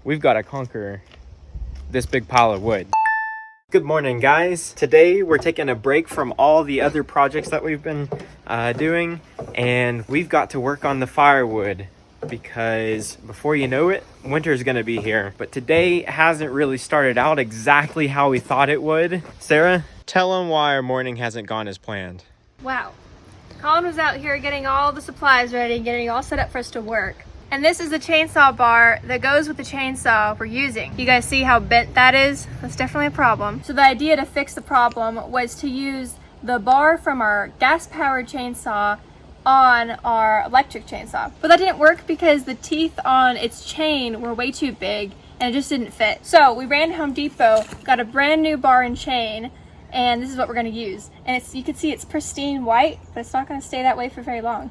We've got to conquer this big pile of wood. Good morning, guys. Today we're taking a break from all the other projects that we've been doing, and we've got to work on the firewood because before you know it, winter is going to be here. But today hasn't really started out exactly how we thought it would. Sarah, tell them why our morning hasn't gone as planned. Wow. Colin was out here getting all the supplies ready, getting all set up for us to work. And this is the chainsaw bar that goes with the chainsaw we're using. You guys see how bent that is? That's definitely a problem. So the idea to fix the problem was to use the bar from our gas-powered chainsaw on our electric chainsaw. But that didn't work because the teeth on its chain were way too big and it just didn't fit. So we ran to Home Depot, got a brand new bar and chain, and this is what we're gonna use. And you can see it's pristine white, but it's not gonna stay that way for very long.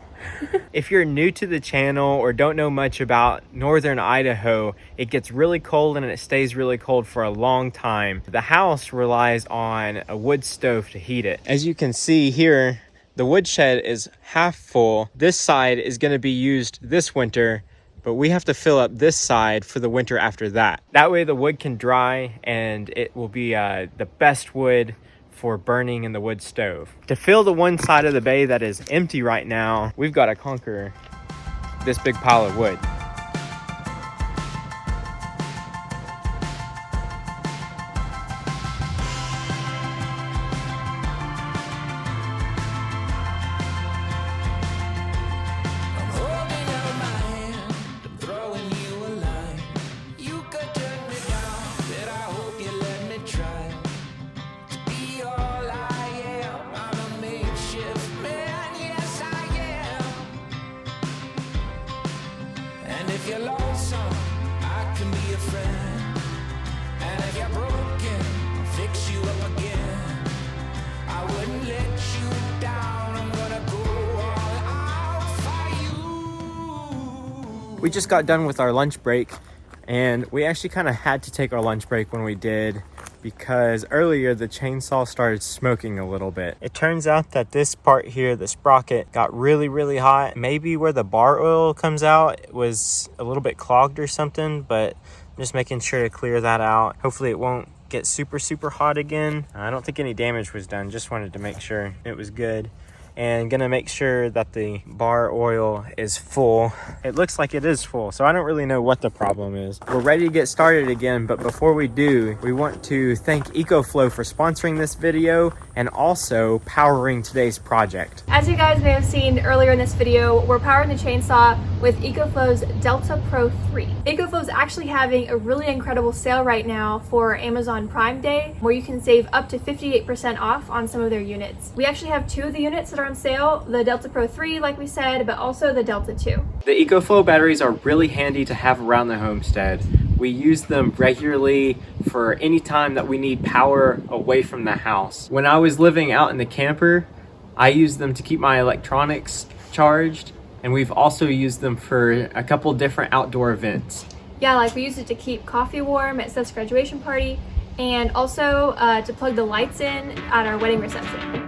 If you're new to the channel or don't know much about northern Idaho, it gets really cold and it stays really cold for a long time. The house relies on a wood stove to heat it. As you can see here, the woodshed is half full. This side is gonna be used this winter, but we have to fill up this side for the winter after that. That way the wood can dry and it will be the best wood for burning in the wood stove. To fill the one side of the bay that is empty right now, we've got to conquer this big pile of wood. We just got done with our lunch break, and we actually kind of had to take our lunch break when we did because earlier the chainsaw started smoking a little bit. It turns out that this part here, the sprocket, got really hot. Maybe where the bar oil comes out, it was a little bit clogged or something, but I'm just making sure to clear that out. Hopefully it won't get super hot again. I don't think any damage was done, just wanted to make sure it was good. And gonna make sure that the bar oil is full. It looks like it is full, so I don't really know what the problem is. We're ready to get started again, but before we do, we want to thank EcoFlow for sponsoring this video and also powering today's project. As you guys may have seen earlier in this video, we're powering the chainsaw with EcoFlow's Delta Pro 3. EcoFlow is actually having a really incredible sale right now for Amazon Prime Day, where you can save up to 58% off on some of their units. We actually have two of the units that are on sale, the Delta Pro 3 like we said, but also the Delta 2. The EcoFlow batteries are really handy to have around the homestead. We use them regularly for any time that we need power away from the house. When I was living out in the camper, I used them to keep my electronics charged, and we've also used them for a couple different outdoor events. Yeah, like we used it to keep coffee warm at Seth's graduation party, and also to plug the lights in at our wedding reception.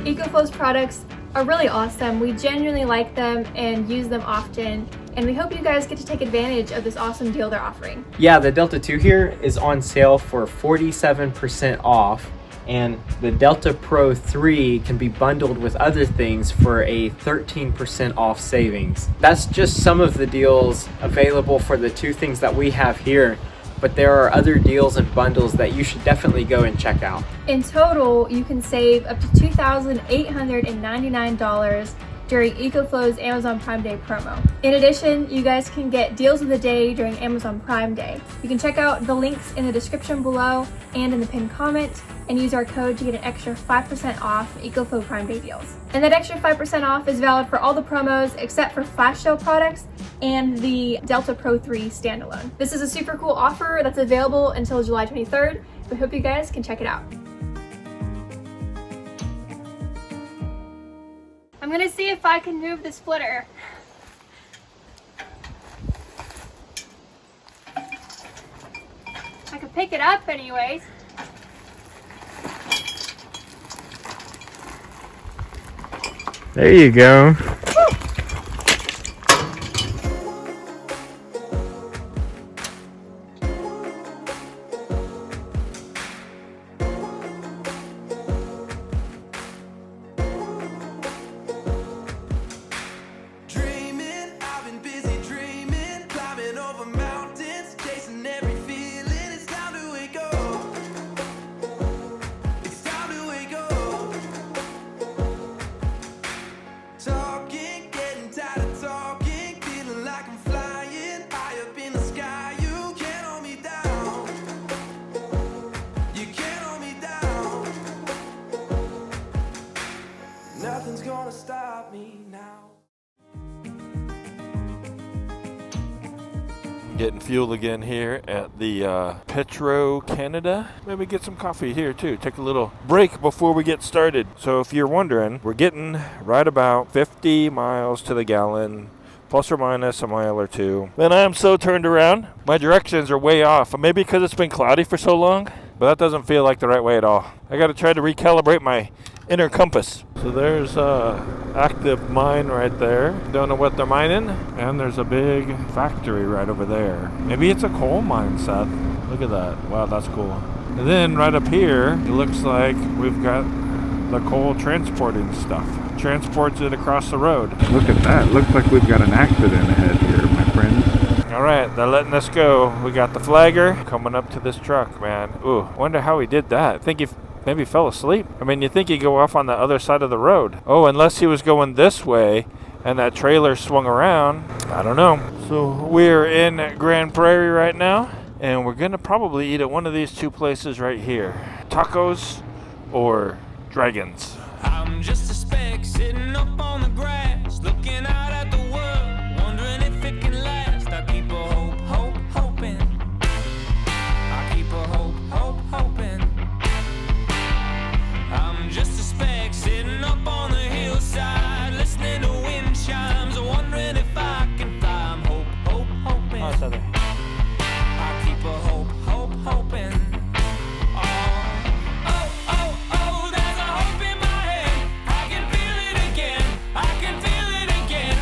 EcoFlow's products are really awesome. We genuinely like them and use them often, and we hope you guys get to take advantage of this awesome deal they're offering. Yeah, the Delta 2 here is on sale for 47% off, and the Delta Pro 3 can be bundled with other things for a 13% off savings. That's just some of the deals available for the two things that we have here, but there are other deals and bundles that you should definitely go and check out. In total, you can save up to $2,899 during EcoFlow's Amazon Prime Day promo. In addition, you guys can get deals of the day during Amazon Prime Day. You can check out the links in the description below and in the pinned comment and use our code to get an extra 5% off EcoFlow Prime Day deals. And that extra 5% off is valid for all the promos except for flash sale products and the Delta Pro 3 standalone. This is a super cool offer that's available until July 23rd. We hope you guys can check it out. I'm gonna see if I can move the splitter. pick it up anyways. There you go. Nothing's gonna stop me now. Getting fuel again here at the Petro Canada. Maybe get some coffee here too. Take a little break before we get started. So if you're wondering, we're getting right about 50 miles to the gallon, plus or minus a mile or two. Then I am so turned around. My directions are way off. Maybe because it's been cloudy for so long, but that doesn't feel like the right way at all. I got to try to recalibrate my inner compass. So there's a active mine right there. Don't know what they're mining. And there's a big factory right over there. Maybe it's a coal mine, Seth. Look at that. Wow, that's cool. And then right up here, it looks like we've got the coal transporting stuff. Transports it across the road. Look at that. Looks like we've got an accident ahead here, my friends. All right, they're letting us go. We got the flagger coming up to this truck, man. Ooh, wonder how he did that. I think he maybe fell asleep. I mean, you think he'd go off on the other side of the road. Oh, unless he was going this way and that trailer swung around. I don't know. So we're in Grand Prairie right now, and we're gonna probably eat at one of these two places right here. Tacos or Dragons. I'm just a speck sitting up on the grass, looking out at the world, wondering if it can last. I keep a hoping. I keep a hoping. I'm just a speck sitting up on the hillside, listening to wind chimes, wondering if I can fly. I'm hoping. Oh, it's other. I keep a hoping. Oh, there's a hope in my head. I can feel it again.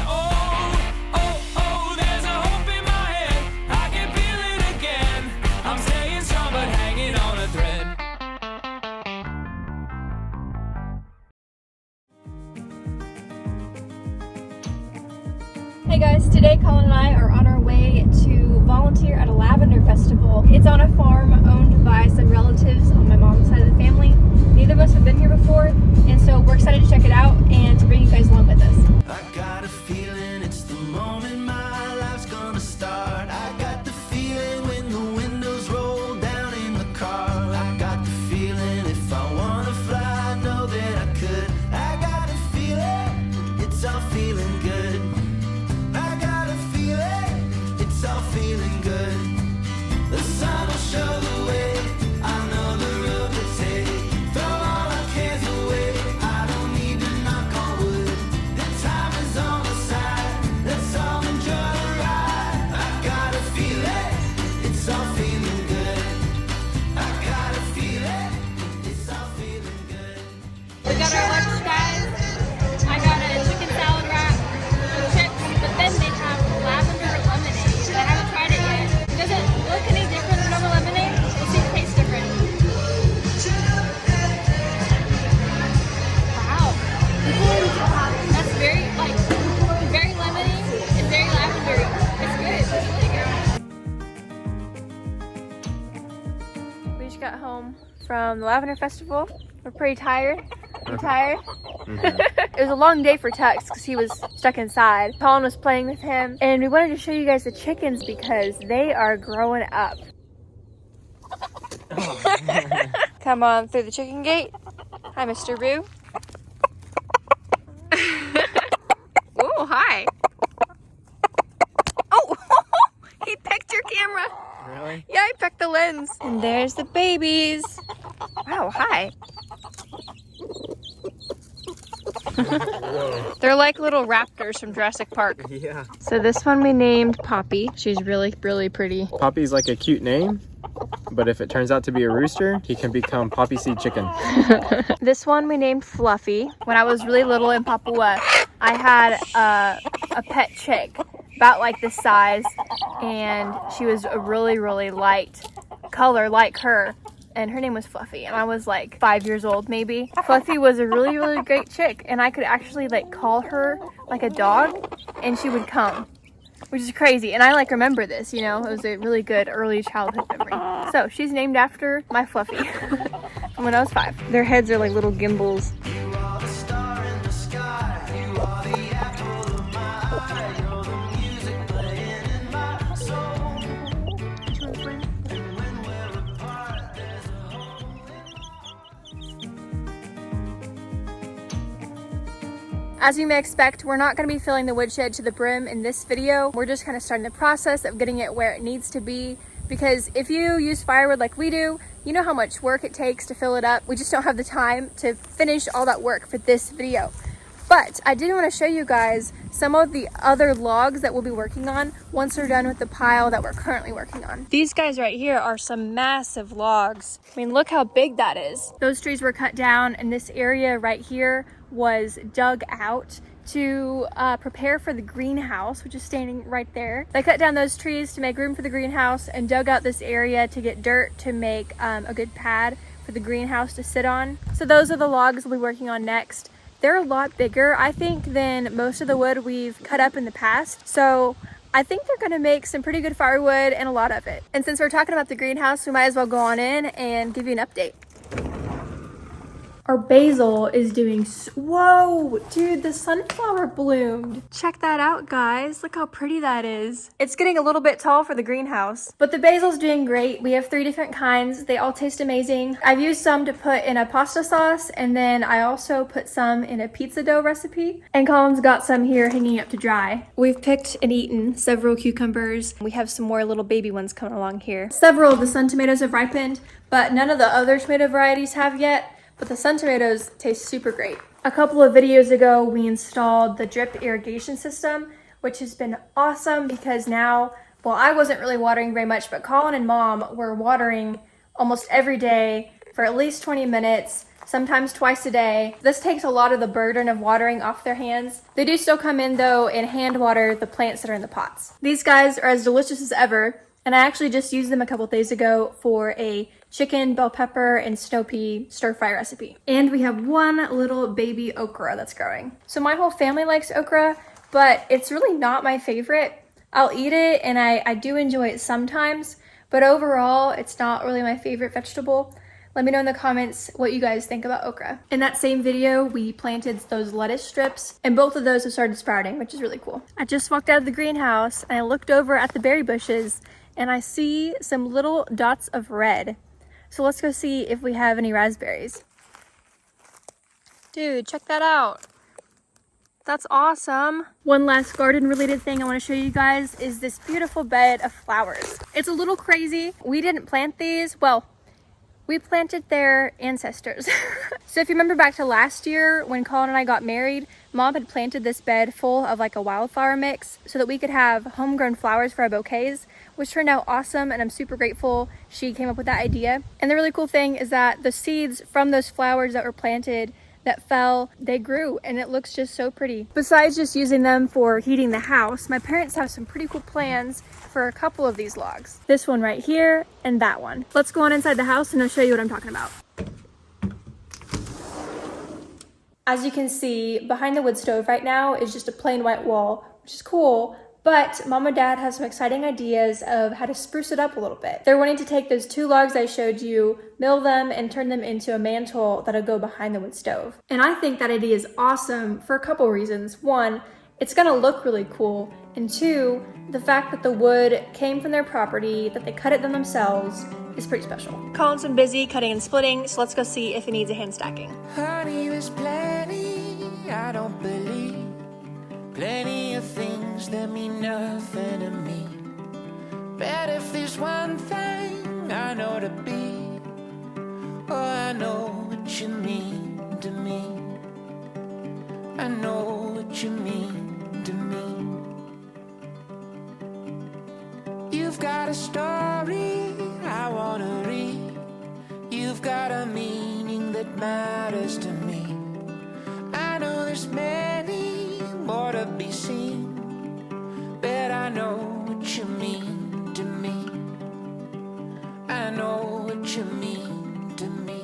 Oh, there's a hope in my head. I can feel it again. I'm staying strong but hanging on a thread. Hey guys, today Colin and I are on our way to volunteer at a lavender festival. It's on a farm owned by some relatives on my mom's side of the family. Neither of us have been here before, and so we're excited to check it out and to bring you guys along with us. I got a feeling it's the moment my life's gonna start. I got the feeling when the windows roll down in the car. I got the feeling if I wanna fly, I know that I could. I got a feeling it's all feeling good. I got a feeling it's all feeling good. The sun will show the way. I know the road to take. Throw all our cares away. I don't need to knock on wood. The time is on the side. Let's all enjoy the ride. I got a feeling it's all feeling good. I got a feeling it's all feeling good. We got our lunch, guys. I got a chicken salad wrap with chips, but then they have lavender lemonade. I haven't tried it yet. It doesn't look any different than normal lemonade. We'll see if it tastes different. Wow. That's very, very lemony and very lavendery. It's good. It's really good. We just got home from the Lavender Festival. We're pretty tired. You tired? It was a long day for Tux because he was stuck inside. Colin was playing with him, and we wanted to show you guys the chickens because they are growing up. Come on through the chicken gate. Hi, Mr. Boo. Oh, hi. Oh, he picked your camera. Really? Yeah, I picked the lens. And there's the babies. Wow, hi. They're like little raptors from Jurassic Park. Yeah. So this one we named Poppy. She's really, really pretty. Poppy's like a cute name, but if it turns out to be a rooster, he can become poppy seed chicken. This one we named Fluffy. When I was really little in Papua, I had a pet chick about like this size, and she was a really, really light color like her. And her name was Fluffy, and I was like 5 years old maybe. Fluffy was a really, really great chick, and I could actually like call her like a dog and she would come, which is crazy. And I like remember this, you know, it was a really good early childhood memory. So she's named after my Fluffy from when I was 5. Their heads are like little gimbals. You are the star in the sky. You are the apple of my eye. You're the music playing in my soul. And when we're apart, there's a hole in As you may expect, we're not going to be filling the woodshed to the brim in this video. We're just kind of starting the process of getting it where it needs to be, because if you use firewood like we do, you know how much work it takes to fill it up. We just don't have the time to finish all that work for this video. But I did want to show you guys some of the other logs that we'll be working on once we're done with the pile that we're currently working on. These guys right here are some massive logs. I mean, look how big that is. Those trees were cut down, and this area right here was dug out to prepare for the greenhouse, which is standing right there. They cut down those trees to make room for the greenhouse and dug out this area to get dirt to make a good pad for the greenhouse to sit on. So those are the logs we'll be working on next. They're a lot bigger, I think, than most of the wood we've cut up in the past. So I think they're gonna make some pretty good firewood, and a lot of it. And since we're talking about the greenhouse, we might as well go on in and give you an update. Our basil is doing, whoa, dude, the sunflower bloomed. Check that out, guys. Look how pretty that is. It's getting a little bit tall for the greenhouse, but the basil's doing great. We have 3 different kinds. They all taste amazing. I've used some to put in a pasta sauce, and then I also put some in a pizza dough recipe. And Colin's got some here hanging up to dry. We've picked and eaten several cucumbers. We have some more little baby ones coming along here. Several of the sun tomatoes have ripened, but none of the other tomato varieties have yet. But the sun tomatoes taste super great. A couple of videos ago, we installed the drip irrigation system, which has been awesome because now, well, I wasn't really watering very much, but Colin and Mom were watering almost every day for at least 20 minutes, sometimes twice a day. This takes a lot of the burden of watering off their hands. They do still come in though and hand water the plants that are in the pots. These guys are as delicious as ever, and I actually just used them a couple days ago for a chicken, bell pepper, and snow pea stir-fry recipe. And we have one little baby okra that's growing. So my whole family likes okra, but it's really not my favorite. I'll eat it, and I do enjoy it sometimes, but overall, it's not really my favorite vegetable. Let me know in the comments what you guys think about okra. In that same video, we planted those lettuce strips, and both of those have started sprouting, which is really cool. I just walked out of the greenhouse, and I looked over at the berry bushes, and I see some little dots of red. So let's go see if we have any raspberries. Dude, check that out. That's awesome. One last garden related thing I want to show you guys is this beautiful bed of flowers. It's a little crazy. We didn't plant these. Well, we planted their ancestors. So if you remember back to last year when Colin and I got married, Mom had planted this bed full of like a wildflower mix so that we could have homegrown flowers for our bouquets, which turned out awesome, and I'm super grateful she came up with that idea. And the really cool thing is that the seeds from those flowers that were planted that fell, they grew, and it looks just so pretty. Besides just using them for heating the house, my parents have some pretty cool plans for a couple of these logs. This one right here and that one. Let's go on inside the house and I'll show you what I'm talking about. As you can see, behind the wood stove right now is just a plain white wall, which is cool, but Mom and Dad have some exciting ideas of how to spruce it up a little bit. They're wanting to take those 2 logs I showed you, mill them, and turn them into a mantle that'll go behind the wood stove. And I think that idea is awesome for a couple reasons. 1, it's gonna look really cool, and 2, the fact that the wood came from their property, that they cut it themselves, is pretty special. Colin's been busy cutting and splitting, so let's go see if it needs a hand stacking. honey, there's plenty, I don't believe. Plenty of things that mean nothing to me. But if there's one thing I know to be, oh, I know what you mean to me. I know what you mean to me. You've got a story I wanna read. got a meaning that matters to me. I know there's many more to be seen, but I know what you mean to me. I know what you mean to me.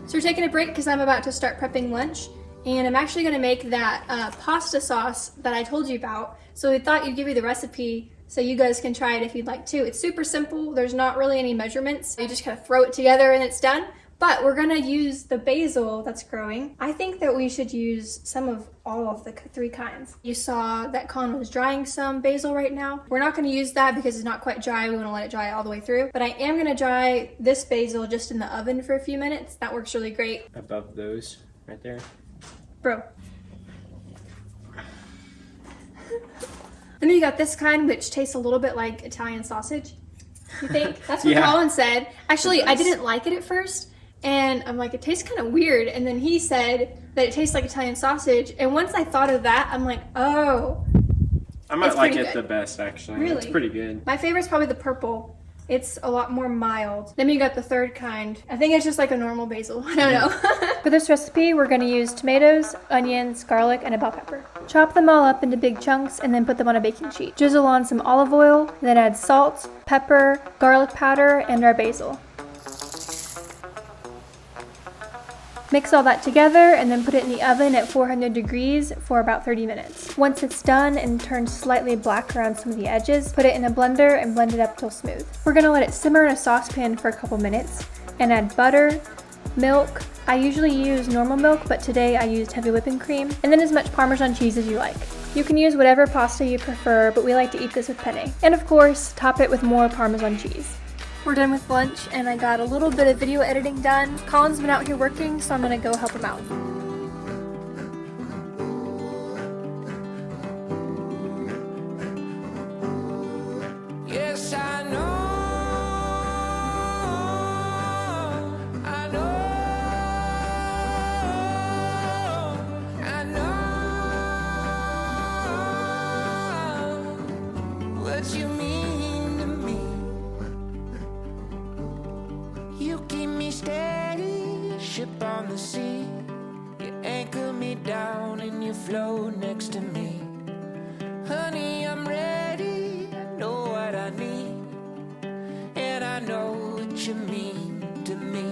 So we're taking a break because I'm about to start prepping lunch, and I'm actually going to make that pasta sauce that I told you about. So we thought you'd give you the recipe so you guys can try it if you'd like to. It's super simple. There's not really any measurements. You just kind of throw it together and it's done. But we're gonna use the basil that's growing. I think that we should use some of all of the 3 kinds. You saw that Colin was drying some basil right now. We're not gonna use that because it's not quite dry. We wanna let it dry all the way through. But I am gonna dry this basil just in the oven for a few minutes. That works really great. Above those, right there. Bro. Then you got this kind, which tastes a little bit like Italian sausage. You think? That's what Yeah. Colin said. Actually, I didn't like it at first. And I'm like, it tastes kind of weird. And then he said that it tastes like Italian sausage. And once I thought of that, I'm like, oh. I might It's like pretty it good. the best, actually. Really? It's pretty good. My favorite's probably the purple. It's a lot more mild. Then you got the 3rd kind. I think it's just like a normal basil. I don't know. For this recipe, we're gonna use tomatoes, onions, garlic, and a bell pepper. Chop them all up into big chunks and then put them on a baking sheet. Drizzle on some olive oil, then add salt, pepper, garlic powder, and our basil. Mix all that together and then put it in the oven at 400 degrees for about 30 minutes. Once it's done and turns slightly black around some of the edges, put it in a blender and blend it up till smooth. We're gonna let it simmer in a saucepan for a couple minutes and add butter, milk. I usually use normal milk, but today I used heavy whipping cream, and then as much Parmesan cheese as you like. You can use whatever pasta you prefer, but we like to eat this with penne. And of course, top it with more Parmesan cheese. We're done with lunch, and I got a little bit of video editing done. Colin's been out here working, so I'm gonna go help him out. Yes, I know, I know, I know what you mean to me. You keep me steady, ship on the sea. You anchor me down and you float next to me. Honey, I'm ready, I know what I need, and I know what you mean to me.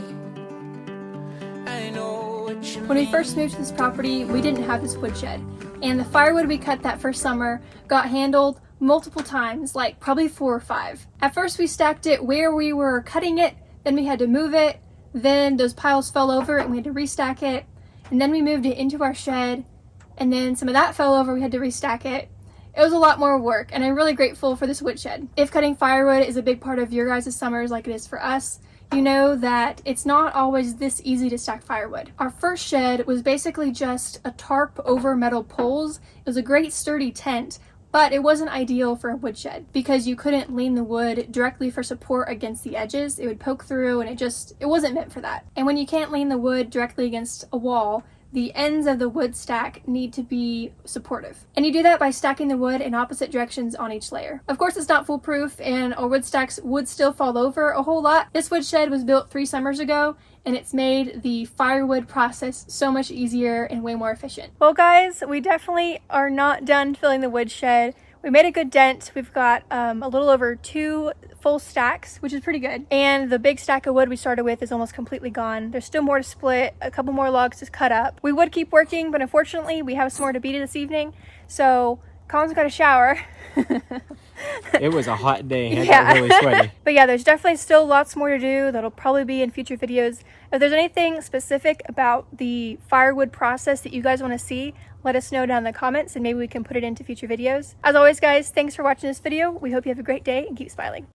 I know what you mean. When we first moved to this property, we didn't have this woodshed, and the firewood we cut that first summer got handled multiple times, like probably 4 or 5. At first we stacked it where we were cutting it, then we had to move it, then those piles fell over and we had to restack it, and then we moved it into our shed, and then some of that fell over, we had to restack it. It was a lot more work, and I'm really grateful for this woodshed. If cutting firewood is a big part of your guys' summers like it is for us, you know that it's not always this easy to stack firewood. Our first shed was basically just a tarp over metal poles. It was a great sturdy tent, but it wasn't ideal for a woodshed because you couldn't lean the wood directly for support against the edges. It would poke through, and it wasn't meant for that. And when you can't lean the wood directly against a wall, the ends of the wood stack need to be supportive. And you do that by stacking the wood in opposite directions on each layer. Of course, it's not foolproof, and our wood stacks would still fall over a whole lot. This woodshed was built 3 summers ago, and it's made the firewood process so much easier and way more efficient. Well guys, we definitely are not done filling the woodshed. We made a good dent. We've got a little over 2 full stacks, which is pretty good. And the big stack of wood we started with is almost completely gone. There's still more to split, a couple more logs to cut up. We would keep working, but unfortunately we have some more to beat this evening. So Colin's got a shower. It was a hot day. I Yeah. got really sweaty. But yeah, there's definitely still lots more to do. That'll probably be in future videos. If there's anything specific about the firewood process that you guys want to see, let us know down in the comments and maybe we can put it into future videos. As always guys, thanks for watching this video. We hope you have a great day and keep smiling.